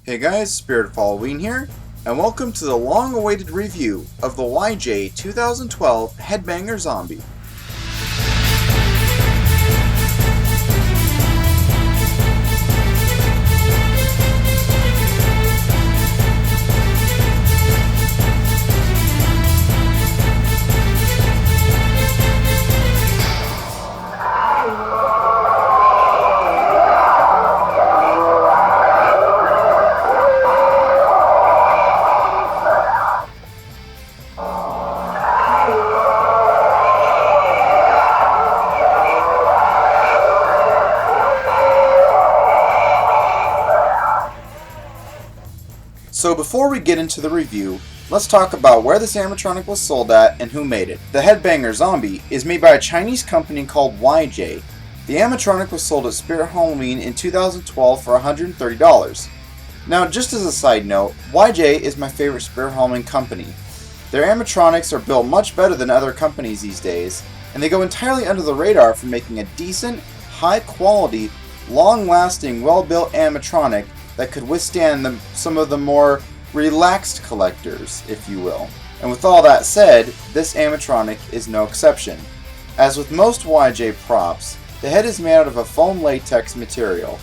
Hey guys, Spirit of Halloween here, and welcome to the long-awaited review of the YJ 2012 Headbanger Zombie. So before we get into the review, let's talk about where this animatronic was sold at and who made it. The Headbanger Zombie is made by a Chinese company called YJ. The animatronic was sold at Spirit Halloween in 2012 for $130. Now, just as a side note, YJ is my favorite Spirit Halloween company. Their animatronics are built much better than other companies these days, and they go entirely under the radar for making a decent, high-quality, long-lasting, well-built animatronic that could withstand some of the more relaxed collectors, if you will. And with all that said, this animatronic is no exception. As with most YJ props, the head is made out of a foam latex material,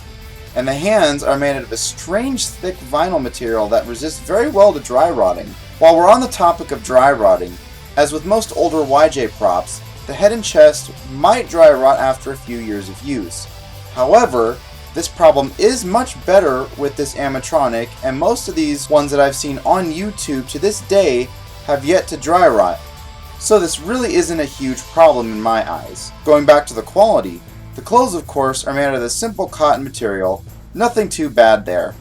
and the hands are made out of a strange thick vinyl material that resists very well to dry rotting. While we're on the topic of dry rotting, as with most older YJ props, the head and chest might dry rot after a few years of use. However, this problem is much better with this animatronic, and most of these ones that I've seen on YouTube to this day have yet to dry rot. So this really isn't a huge problem in my eyes. Going back to the quality, the clothes of course are made out of the simple cotton material, nothing too bad there.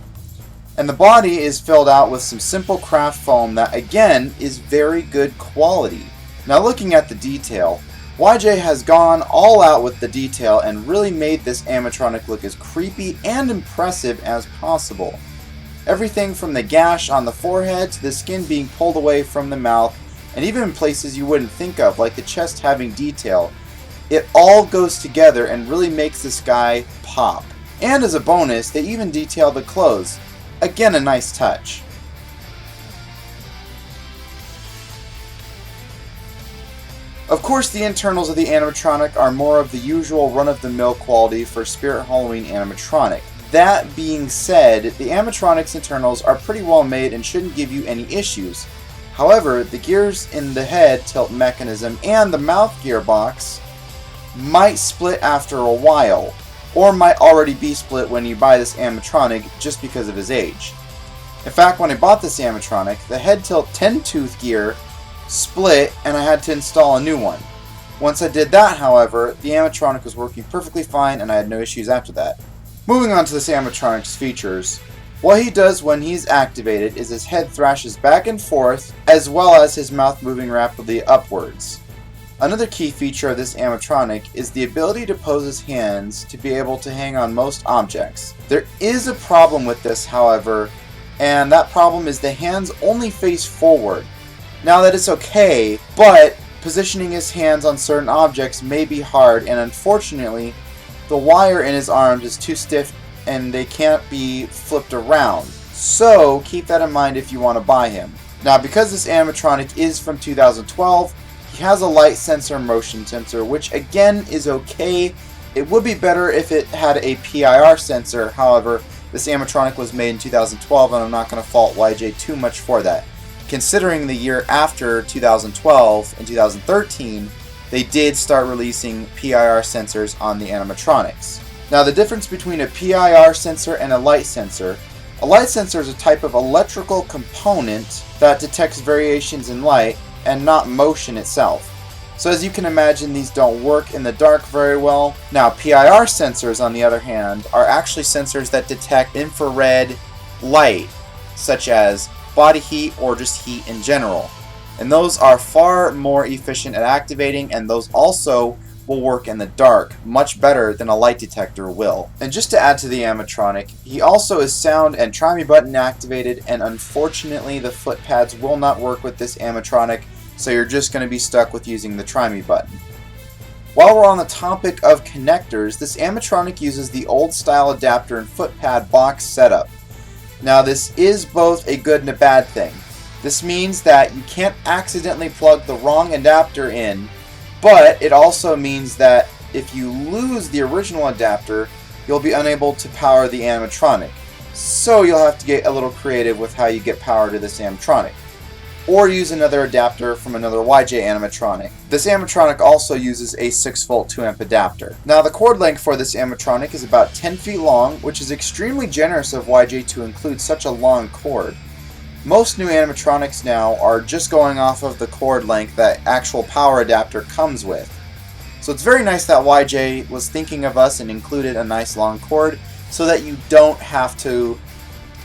And the body is filled out with some simple craft foam that again is very good quality. Now looking at the detail, YJ has gone all out with the detail and really made this animatronic look as creepy and impressive as possible. Everything from the gash on the forehead to the skin being pulled away from the mouth, and even in places you wouldn't think of, like the chest having detail, it all goes together and really makes this guy pop. And as a bonus, they even detail the clothes. Again, a nice touch. Of course, the internals of the animatronic are more of the usual run-of-the-mill quality for Spirit Halloween animatronic. That being said, the animatronic's internals are pretty well made and shouldn't give you any issues. However, the gears in the head tilt mechanism and the mouth gearbox might split after a while, or might already be split when you buy this animatronic just because of his age. In fact, when I bought this animatronic, the head tilt 10-tooth gear split and I had to install a new one. Once I did that, however, the animatronic was working perfectly fine and I had no issues after that. Moving on to this animatronic's features, what he does when he's activated is his head thrashes back and forth as well as his mouth moving rapidly upwards. Another key feature of this animatronic is the ability to pose his hands to be able to hang on most objects. There is a problem with this, however, and that problem is the hands only face forward. Now that is okay, but positioning his hands on certain objects may be hard, and unfortunately, the wire in his arms is too stiff and they can't be flipped around. So keep that in mind if you want to buy him. Now because this animatronic is from 2012, he has a light sensor and motion sensor, which again is okay. It would be better if it had a PIR sensor, however, this animatronic was made in 2012 and I'm not going to fault YJ too much for that. Considering the year after 2012, in 2013, they did start releasing PIR sensors on the animatronics. Now the difference between a PIR sensor and a light sensor is a type of electrical component that detects variations in light and not motion itself. So as you can imagine, these don't work in the dark very well. Now PIR sensors, on the other hand, are actually sensors that detect infrared light, such as body heat or just heat in general. And those are far more efficient at activating, and those also will work in the dark much better than a light detector will. And just to add to the animatronic, he also is sound and try me button activated, and unfortunately the foot pads will not work with this animatronic, so you're just going to be stuck with using the try me button. While we're on the topic of connectors, this animatronic uses the old style adapter and foot pad box setup. Now this is both a good and a bad thing. This means that you can't accidentally plug the wrong adapter in, but it also means that if you lose the original adapter, you'll be unable to power the animatronic. So you'll have to get a little creative with how you get power to this animatronic. Or use another adapter from another YJ animatronic. This animatronic also uses a 6-volt 2-amp adapter. Now the cord length for this animatronic is about 10 feet long, which is extremely generous of YJ to include such a long cord. Most new animatronics now are just going off of the cord length that actual power adapter comes with. So it's very nice that YJ was thinking of us and included a nice long cord so that you don't have to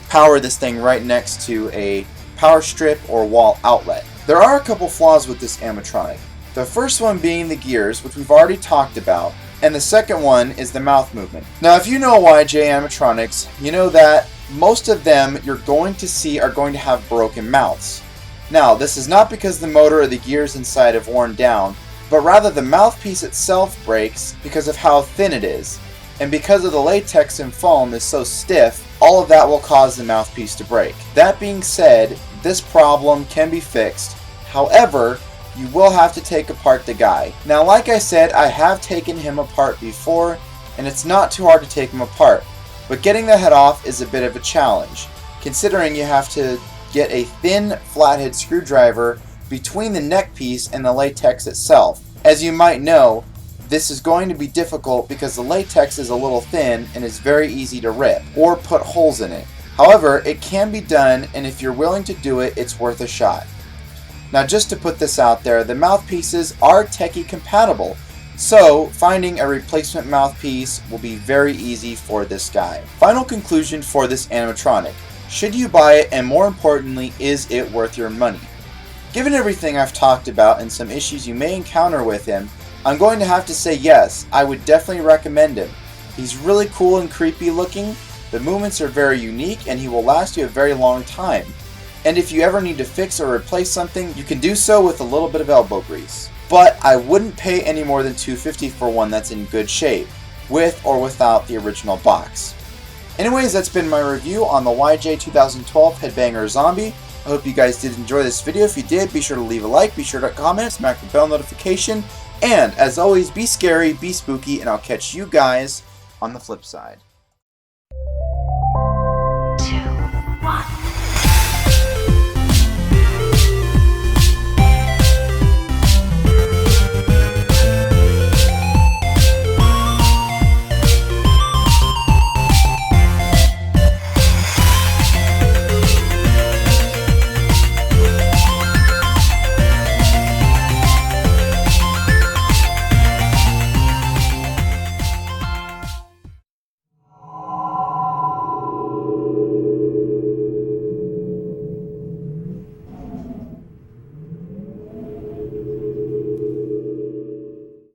power this thing right next to a power strip or wall outlet. There are a couple flaws with this animatronic. The first one being the gears, which we've already talked about, and the second one is the mouth movement. Now if you know YJ animatronics, you know that most of them you're going to see are going to have broken mouths. Now this is not because the motor or the gears inside have worn down, but rather the mouthpiece itself breaks because of how thin it is. And because of the latex and foam is so stiff, all of that will cause the mouthpiece to break. That being said, this problem can be fixed. However, you will have to take apart the guy. Now like I said, I have taken him apart before, and it's not too hard to take him apart. But getting the head off is a bit of a challenge, considering you have to get a thin flathead screwdriver between the neck piece and the latex itself. As you might know, this is going to be difficult because the latex is a little thin and is very easy to rip or put holes in it. However, it can be done, and if you're willing to do it, it's worth a shot. Now just to put this out there, the mouthpieces are techie compatible, so finding a replacement mouthpiece will be very easy for this guy. Final conclusion for this animatronic. Should you buy it, and more importantly, is it worth your money? Given everything I've talked about and some issues you may encounter with him, I'm going to have to say yes, I would definitely recommend him. He's really cool and creepy looking, the movements are very unique, and he will last you a very long time. And if you ever need to fix or replace something, you can do so with a little bit of elbow grease. But I wouldn't pay any more than $250 for one that's in good shape, with or without the original box. Anyways, that's been my review on the YJ 2012 Headbanger Zombie. I hope you guys did enjoy this video. If you did, be sure to leave a like, be sure to comment, smack the bell notification, and as always, be scary, be spooky, and I'll catch you guys on the flip side.